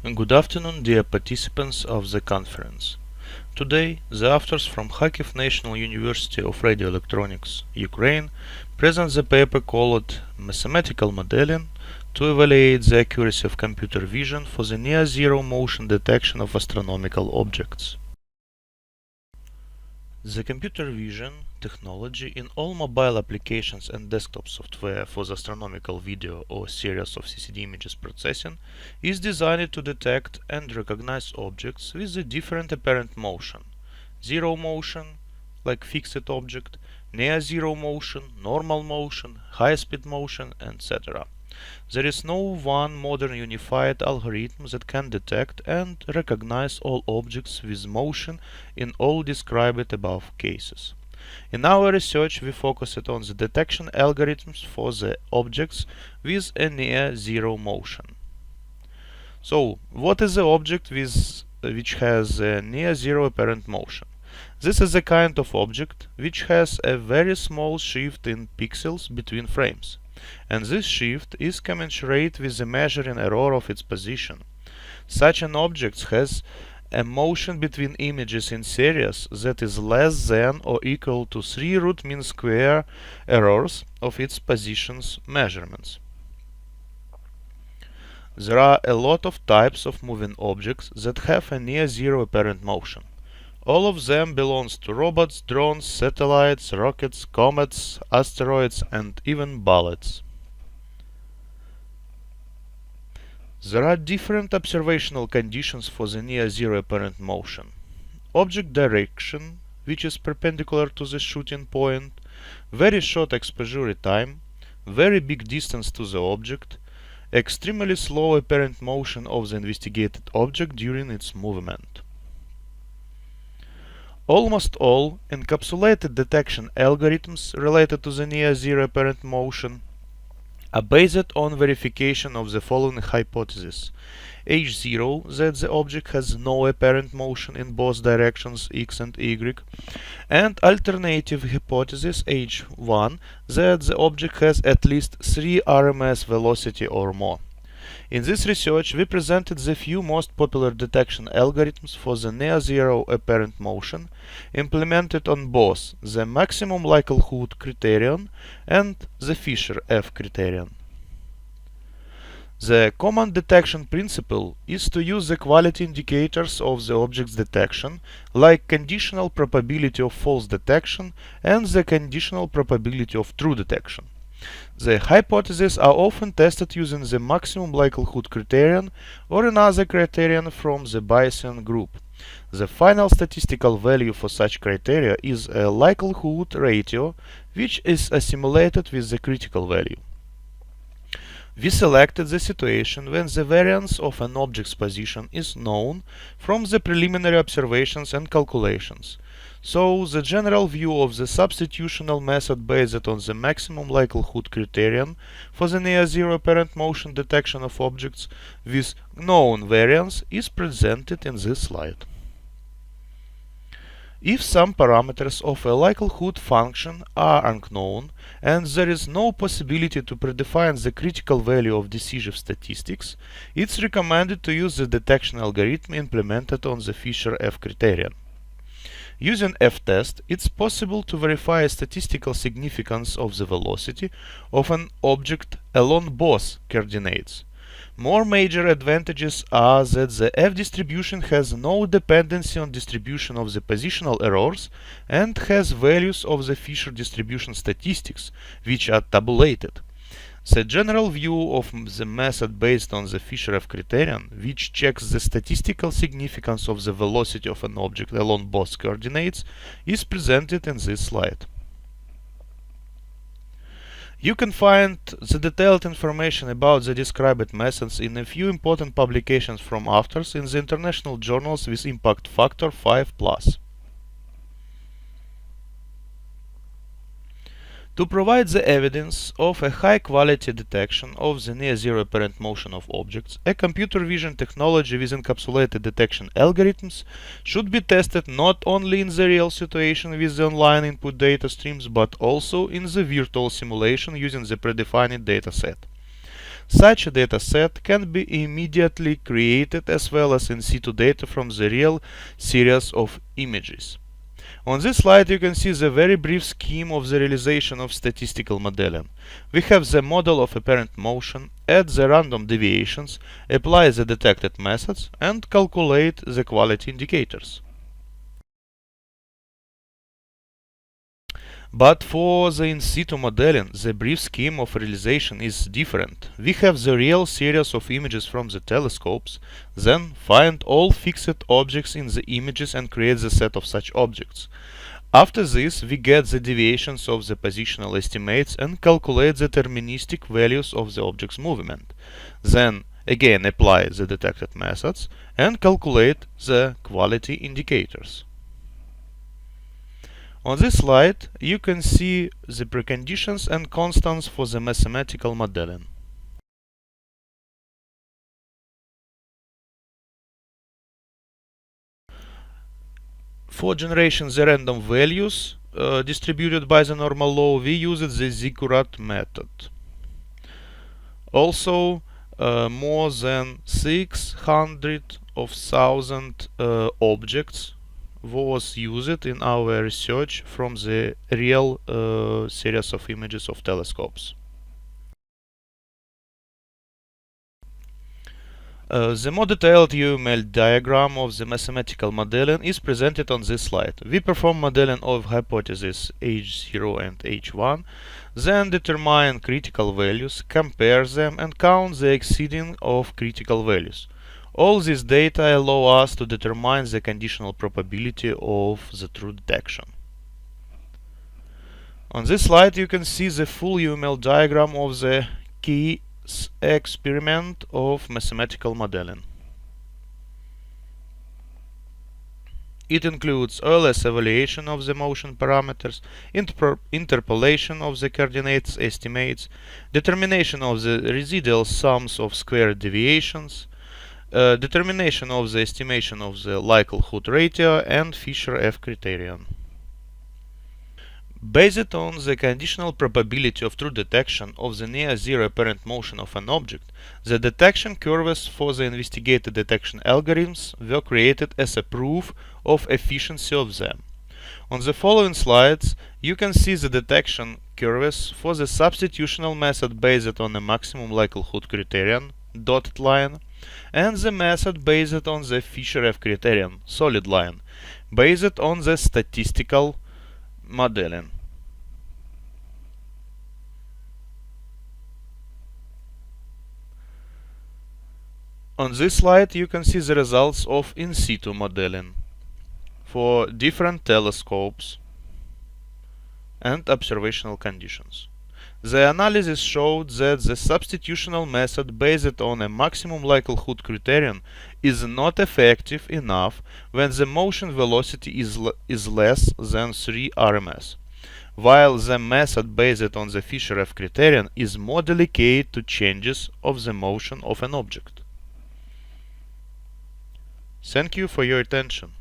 Good afternoon, dear participants of the conference. Today, the authors from Kharkiv National University of Radioelectronics, Ukraine, present the paper called Mathematical Modeling to evaluate the accuracy of computer vision for the near-zero motion detection of astronomical objects. The computer vision technology in all mobile applications and desktop software for the astronomical video or series of CCD images processing is designed to detect and recognize objects with a different apparent motion: zero motion, like fixed object, near-zero motion, normal motion, high-speed motion, etc. There is no one modern unified algorithm that can detect and recognize all objects with motion in all described above cases. In our research, we focused on the detection algorithms for the objects with a near-zero motion. So, what is the object which has a near-zero apparent motion? This is a kind of object which has a very small shift in pixels between frames, and this shift is commensurate with the measuring error of its position. Such an object has a motion between images in series that is less than or equal to 3 root mean square errors of its position's measurements. There are a lot of types of moving objects that have a near-zero apparent motion. All of them belongs to robots, drones, satellites, rockets, comets, asteroids, and even bullets. There are different observational conditions for the near-zero apparent motion: object direction, which is perpendicular to the shooting point, very short exposure time, very big distance to the object, extremely slow apparent motion of the investigated object during its movement. Almost all encapsulated detection algorithms related to the near-zero apparent motion are based on verification of the following hypothesis: H0, that the object has no apparent motion in both directions x and y, and alternative hypothesis H1, that the object has at least 3 RMS velocity or more. In this research, we presented the few most popular detection algorithms for the near-zero apparent motion, implemented on both the maximum likelihood criterion and the Fisher F criterion. The common detection principle is to use the quality indicators of the object's detection, like conditional probability of false detection and the conditional probability of true detection. The hypotheses are often tested using the maximum likelihood criterion or another criterion from the Bayesian group. The final statistical value for such criteria is a likelihood ratio, which is assimilated with the critical value. We selected the situation when the variance of an object's position is known from the preliminary observations and calculations. So, the general view of the substitutional method based on the maximum likelihood criterion for the near-zero apparent motion detection of objects with known variance is presented in this slide. If some parameters of a likelihood function are unknown, and there is no possibility to predefine the critical value of decisive statistics, it's recommended to use the detection algorithm implemented on the Fisher F criterion. Using F-test, it's possible to verify statistical significance of the velocity of an object along both coordinates. More major advantages are that the F distribution has no dependency on distribution of the positional errors and has values of the Fisher distribution statistics, which are tabulated. The general view of the method based on the Fisher F criterion, which checks the statistical significance of the velocity of an object along both coordinates, is presented in this slide. You can find the detailed information about the described methods in a few important publications from authors in the international journals with impact factor 5+. To provide the evidence of a high-quality detection of the near-zero apparent motion of objects, a computer vision technology with encapsulated detection algorithms should be tested not only in the real situation with the online input data streams, but also in the virtual simulation using the predefined dataset. Such a dataset can be immediately created as well as in situ data from the real series of images. On this slide you can see the very brief scheme of the realization of statistical modeling. We have the model of apparent motion, add the random deviations, apply the detected methods, and calculate the quality indicators. But for the in situ modeling, the brief scheme of realization is different. We have the real series of images from the telescopes, then find all fixed objects in the images and create the set of such objects. After this, we get the deviations of the positional estimates and calculate the deterministic values of the object's movement. Then again apply the detected methods and calculate the quality indicators. On this slide, you can see the preconditions and constants for the mathematical modeling. For generating the random values distributed by the normal law, we used the ziggurat method. Also, more than 600,000 objects was used in our research from the real series of images of telescopes. The more detailed UML diagram of the mathematical modeling is presented on this slide. We perform modeling of hypotheses H0 and H1, then determine critical values, compare them, and count the exceeding of critical values. All this data allow us to determine the conditional probability of the true detection. On this slide you can see the full UML diagram of the key experiment of mathematical modeling. It includes OLS-evaluation of the motion parameters, interpolation of the coordinates estimates, determination of the residual sums of squared deviations, determination of the estimation of the likelihood ratio, and Fisher-F criterion. Based on the conditional probability of true detection of the near-zero apparent motion of an object, the detection curves for the investigated detection algorithms were created as a proof of efficiency of them. On the following slides, you can see the detection curves for the substitutional method based on the maximum likelihood criterion, dotted line, and the method based on the Fisher-F criterion, solid line, based on the statistical modeling. On this slide you can see the results of in situ modeling for different telescopes and observational conditions. The analysis showed that the substitutional method based on a maximum likelihood criterion is not effective enough when the motion velocity is less than 3 rms, while the method based on the Fisher-F criterion is more delicate to changes of the motion of an object. Thank you for your attention.